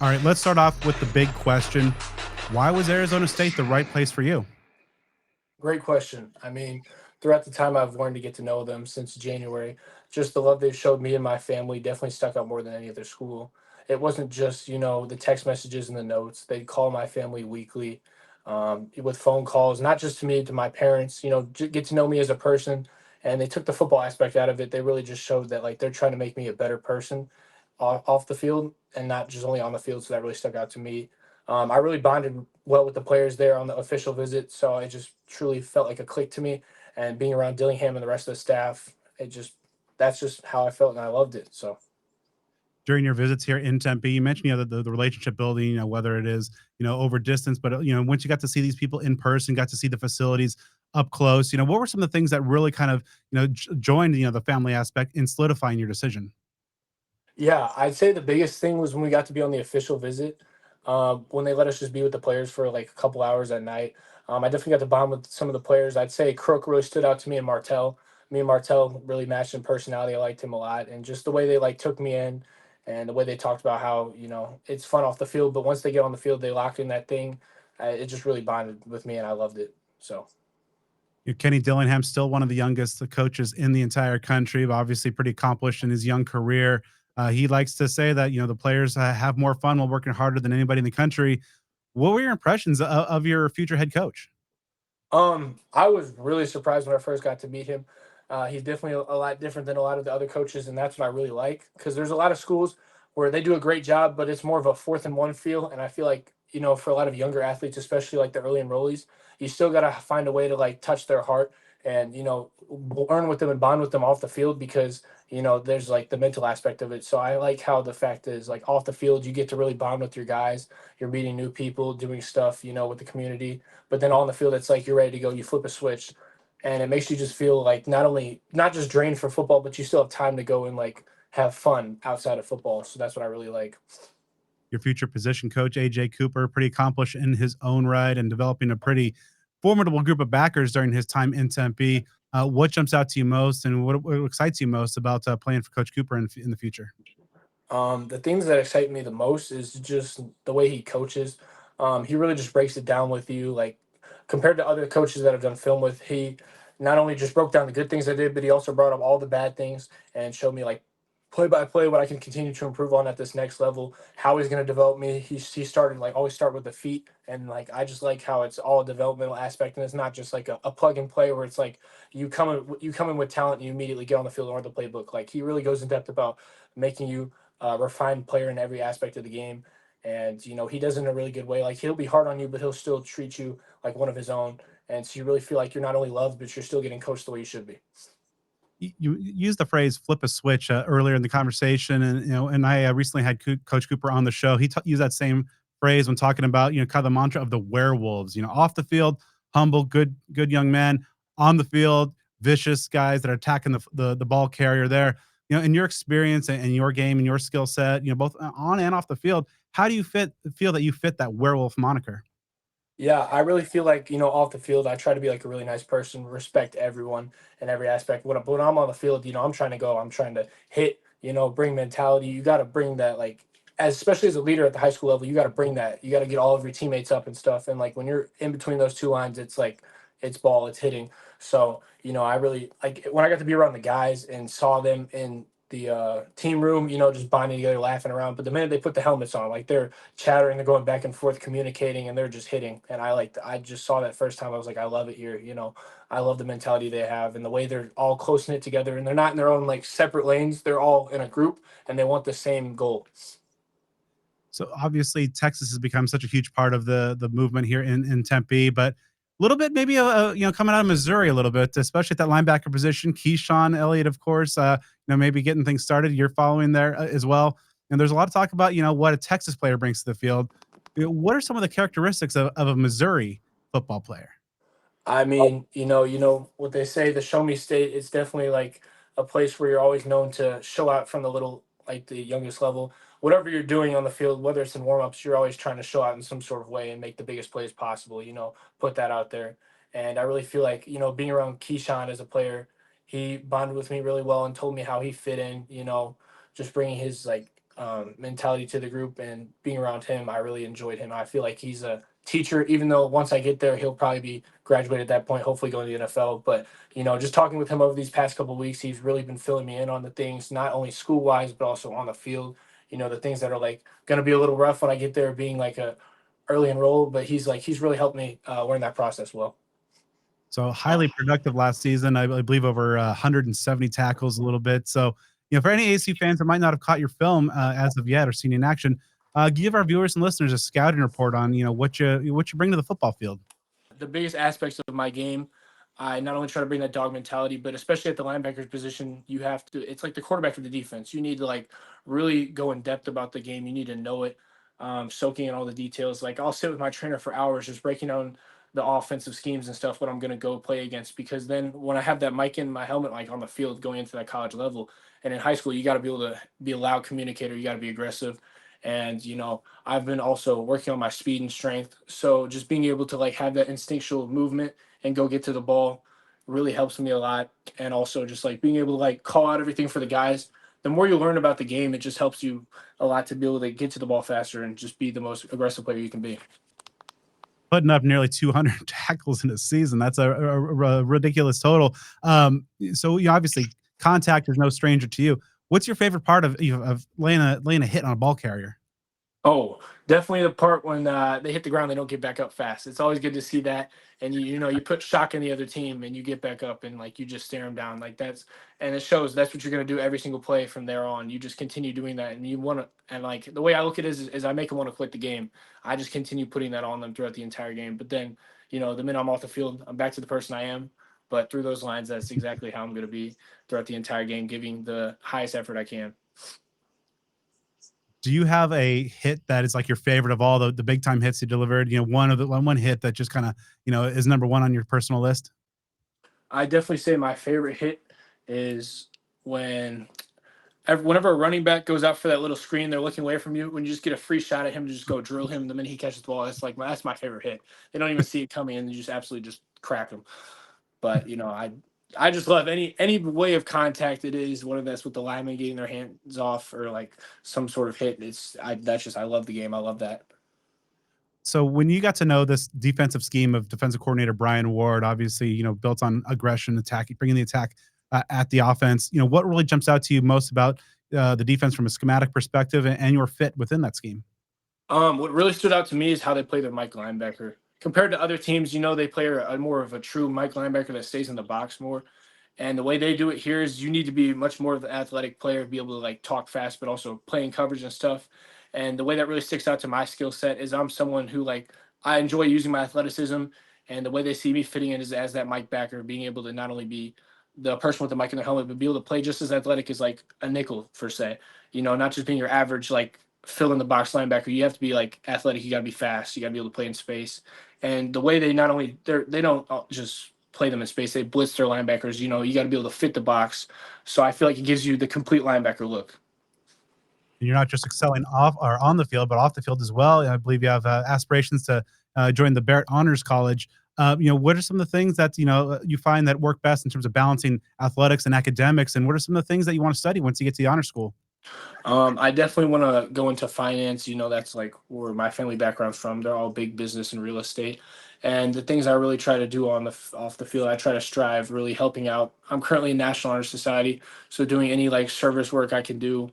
All right, let's start off with the big question. Why was Arizona State the right place for you? Great question. I mean, throughout the time I've learned to get to know them since January, just the love they've showed me and my family definitely stuck out more than any other school. It wasn't just, the text messages and the notes. They'd call my family weekly with phone calls, not just to me, to my parents, get to know me as a person. And they took the football aspect out of it. They really just showed that, like, they're trying to make me a better person off the field and not just only on the field. So that really stuck out to me. I really bonded well with the players there on the official visit, so it just truly felt like a click to me. And being around Dillingham and the rest of the staff, it just that's just how I felt, and I loved it. So During your visits here in Tempe, you mentioned the relationship building, whether it is over distance, but once you got to see these people in person, got to see the facilities up close, what were some of the things that really kind of joined the family aspect in solidifying your decision? yeah, I'd say the biggest thing was when we got to be on the official visit, when they let us just be with the players for like a couple hours at night. I definitely got to bond with some of the players. I'd say Crook really stood out to me and Martell. Me and Martell really matched in personality. I liked him a lot, and just the way they like took me in, and the way they talked about how it's fun off the field, but once they get on the field, they lock in that thing. It just really bonded with me, and I loved it. So. Kenny Dillingham, still one of the youngest coaches in the entire country, but obviously pretty accomplished in his young career. He likes to say that the players have more fun while working harder than anybody in the country. What were your impressions of your future head coach? I was really surprised when I first got to meet him. He's definitely a lot different than a lot of the other coaches, and that's what I really like. Because there's a lot of schools where they do a great job, but it's more of a fourth and one feel. And I feel like for a lot of younger athletes, especially like the early enrollees, you still gotta find a way to like touch their heart and learn with them and bond with them off the field because there's like the mental aspect of it. So I like how the fact is like off the field, you get to really bond with your guys. You're meeting new people, doing stuff, with the community, but then on the field, it's like you're ready to go. You flip a switch, and it makes you just feel like not just drained for football, but you still have time to go and like have fun outside of football. So that's what I really like. Your future position coach, A.J. Cooper, pretty accomplished in his own right and developing a pretty formidable group of backers during his time in Tempe. What jumps out to you most and what excites you most about playing for Coach Cooper in the future? The things that excite me the most is just the way he coaches. He really just breaks it down with you. Like compared to other coaches that I've done film with, he not only just broke down the good things I did, but he also brought up all the bad things and showed me like play by play what I can continue to improve on at this next level. How he's going to develop me. He started like always start with the feet, and like I just like how it's all a developmental aspect, and it's not just like a plug and play where it's like you come in with talent and you immediately get on the field or the playbook. Like he really goes in depth about making you refined player in every aspect of the game. And he does it in a really good way. Like he'll be hard on you, but he'll still treat you like one of his own. And so you really feel like you're not only loved, but you're still getting coached the way you should be. You used the phrase "flip a switch" earlier in the conversation, and and I recently had Coach Cooper on the show. He used that same phrase when talking about kind of the mantra of the werewolves. Off the field, humble, good young men. On the field, vicious guys that are attacking the ball carrier. There, in your experience and your game and your skill set, both on and off the field, how do you feel that you fit that werewolf moniker? Yeah, I really feel like, off the field, I try to be like a really nice person, respect everyone in every aspect. When I'm on the field, I'm trying to hit, bring mentality. You got to bring that, like, especially as a leader at the high school level, you got to bring that. You got to get all of your teammates up and stuff. And like when you're in between those two lines, it's like, it's ball, it's hitting. So, I really like when I got to be around the guys and saw them in the team room, just bonding together, laughing around. But the minute they put the helmets on, like they're chattering, they're going back and forth, communicating, and they're just hitting. And I just saw that first time. I was like, I love it here. I love the mentality they have and the way they're all close knit together, and they're not in their own like separate lanes. They're all in a group, and they want the same goal. So obviously Texas has become such a huge part of the movement here in Tempe, but a little bit maybe coming out of Missouri a little bit, especially at that linebacker position. Keyshawn Elliott, of course, maybe getting things started. You're following there as well, and there's a lot of talk about what a Texas player brings to the field. What are some of the characteristics of a Missouri football player? I mean, you know what they say, the show me state. It's definitely like a place where you're always known to show out from the little, like the youngest level. Whatever you're doing on the field, whether it's in warmups, you're always trying to show out in some sort of way and make the biggest plays possible. Put that out there. And I really feel like being around Keyshawn as a player, he bonded with me really well and told me how he fit in. Just bringing his like mentality to the group, and being around him, I really enjoyed him. I feel like he's a teacher, even though once I get there, he'll probably be graduated at that point, hopefully going to the NFL. But just talking with him over these past couple of weeks, he's really been filling me in on the things, not only school wise, but also on the field. The things that are like going to be a little rough when I get there, being like a early enroll, but he's really helped me learn that process well. So highly productive last season. I believe over 170 tackles, a little bit. So, for any ASU fans that might not have caught your film as of yet or seen in action, give our viewers and listeners a scouting report on what you bring to the football field. The biggest aspects of my game, I not only try to bring that dog mentality, but especially at the linebacker position, you have to. It's like the quarterback of the defense. You need to like really go in depth about the game. You need to know it, soaking in all the details. Like I'll sit with my trainer for hours just breaking down the offensive schemes and stuff. What I'm going to go play against, because then when I have that mic in my helmet, like on the field, going into that college level, and in high school, you got to be able to be a loud communicator. You got to be aggressive, and I've been also working on my speed and strength. So just being able to like have that instinctual movement and go get to the ball really helps me a lot. And also just like being able to like call out everything for the guys. The more you learn about the game, it just helps you a lot to be able to get to the ball faster and just be the most aggressive player you can be. Putting up nearly 200 tackles in a season. That's a ridiculous total. So, obviously, contact is no stranger to you. What's your favorite part of laying a hit on a ball carrier? Oh, definitely the part when they hit the ground, they don't get back up fast. It's always good to see that, and you put shock in the other team, and you get back up, and like you just stare them down, like and it shows that's what you're gonna do every single play from there on. You just continue doing that, and you want to, and like the way I look at it is I make them want to quit the game. I just continue putting that on them throughout the entire game. But then, the minute I'm off the field, I'm back to the person I am. But through those lines, that's exactly how I'm gonna be throughout the entire game, giving the highest effort I can. Do you have a hit that is like your favorite of all the big time hits you delivered? One hit that just kind of is number one on your personal list. I definitely say my favorite hit is when whenever a running back goes out for that little screen, they're looking away from you. When you just get a free shot at him to just go drill him the minute he catches the ball, that's my favorite hit. They don't even see it coming, and you just absolutely just crack him. But I just love any way of contact it is, whether that's with the lineman getting their hands off or like some sort of hit. I love the game. I love that. So when you got to know this defensive scheme of defensive coordinator Brian Ward, obviously, built on aggression, attacking, bringing the attack at the offense, what really jumps out to you most about the defense from a schematic perspective and your fit within that scheme? What really stood out to me is how they play their Mike linebacker. Compared to other teams, they play a more of a true Mike linebacker that stays in the box more. And the way they do it here is you need to be much more of an athletic player, be able to like talk fast, but also playing coverage and stuff. And the way that really sticks out to my skill set is I'm someone who like I enjoy using my athleticism, and the way they see me fitting in is as that Mike backer, being able to not only be the person with the mic in their helmet, but be able to play just as athletic as like a nickel per se. Not just being your average like fill in the box linebacker. You have to be like athletic. You got to be fast. You got to be able to play in space. And the way they not only they don't just play them in space. They blitz their linebackers. You got to be able to fit the box. So I feel like it gives you the complete linebacker look. And you're not just excelling off or on the field, but off the field as well. I believe you have aspirations to join the Barrett Honors College. What are some of the things that you find that work best in terms of balancing athletics and academics? And what are some of the things that you want to study once you get to the honor school? I definitely want to go into finance. That's like where my family background's from. They're all big business and real estate. And the things I really try to do off the field, I try to strive really helping out. I'm currently in National Honor Society, so doing any like service work I can do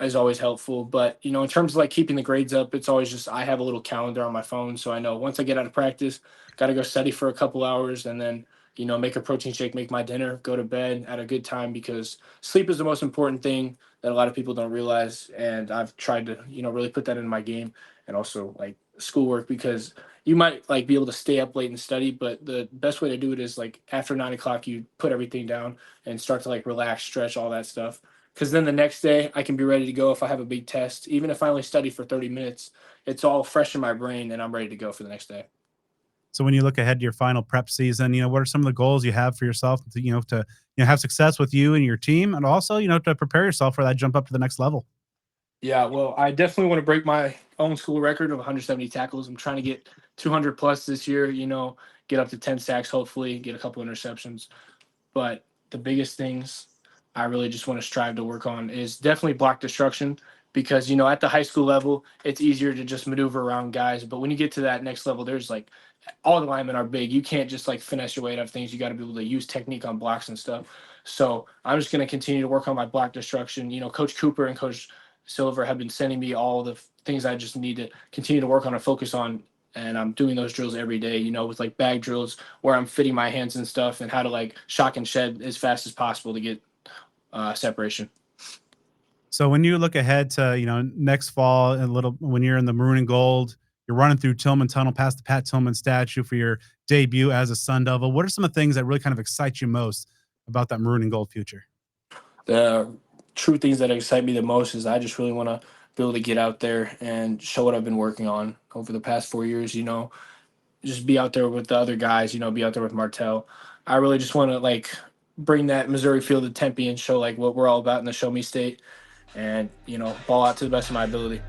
is always helpful. But in terms of like keeping the grades up, it's always just I have a little calendar on my phone, so I know once I get out of practice, got to go study for a couple hours, and then make a protein shake, make my dinner, go to bed at a good time, because sleep is the most important thing that a lot of people don't realize. And I've tried to really put that in my game, and also like schoolwork, because you might like be able to stay up late and study, but the best way to do it is like after 9 o'clock, you put everything down and start to like relax, stretch, all that stuff, because then the next day I can be ready to go if I have a big test. Even if I only study for 30 minutes, it's all fresh in my brain and I'm ready to go for the next day. So when you look ahead to your final prep season, what are some of the goals you have for yourself to have success with you and your team, and also to prepare yourself for that jump up to the next level? Yeah, well, I definitely want to break my own school record of 170 tackles. I'm trying to get 200 plus this year, get up to 10 sacks, hopefully, get a couple interceptions. But the biggest things I really just want to strive to work on is definitely block destruction, because at the high school level it's easier to just maneuver around guys, but when you get to that next level, there's like all the linemen are big. You can't just like finesse your way out of things. You got to be able to use technique on blocks and stuff. So I'm just going to continue to work on my block destruction. Coach Cooper and Coach Silver have been sending me all the things I just need to continue to work on and focus on. And I'm doing those drills every day, with like bag drills where I'm fitting my hands and stuff, and how to like shock and shed as fast as possible to get separation. So when you look ahead to, next fall, and a little when you're in the maroon and gold, you're running through Tillman Tunnel past the Pat Tillman statue for your debut as a Sun Devil. What are some of the things that really kind of excite you most about that maroon and gold future? The true things that excite me the most is I just really want to be able to get out there and show what I've been working on over the past 4 years. Just be out there with the other guys. Be out there with Martell. I really just want to like bring that Missouri feel to Tempe and show like what we're all about in the Show Me State, and ball out to the best of my ability.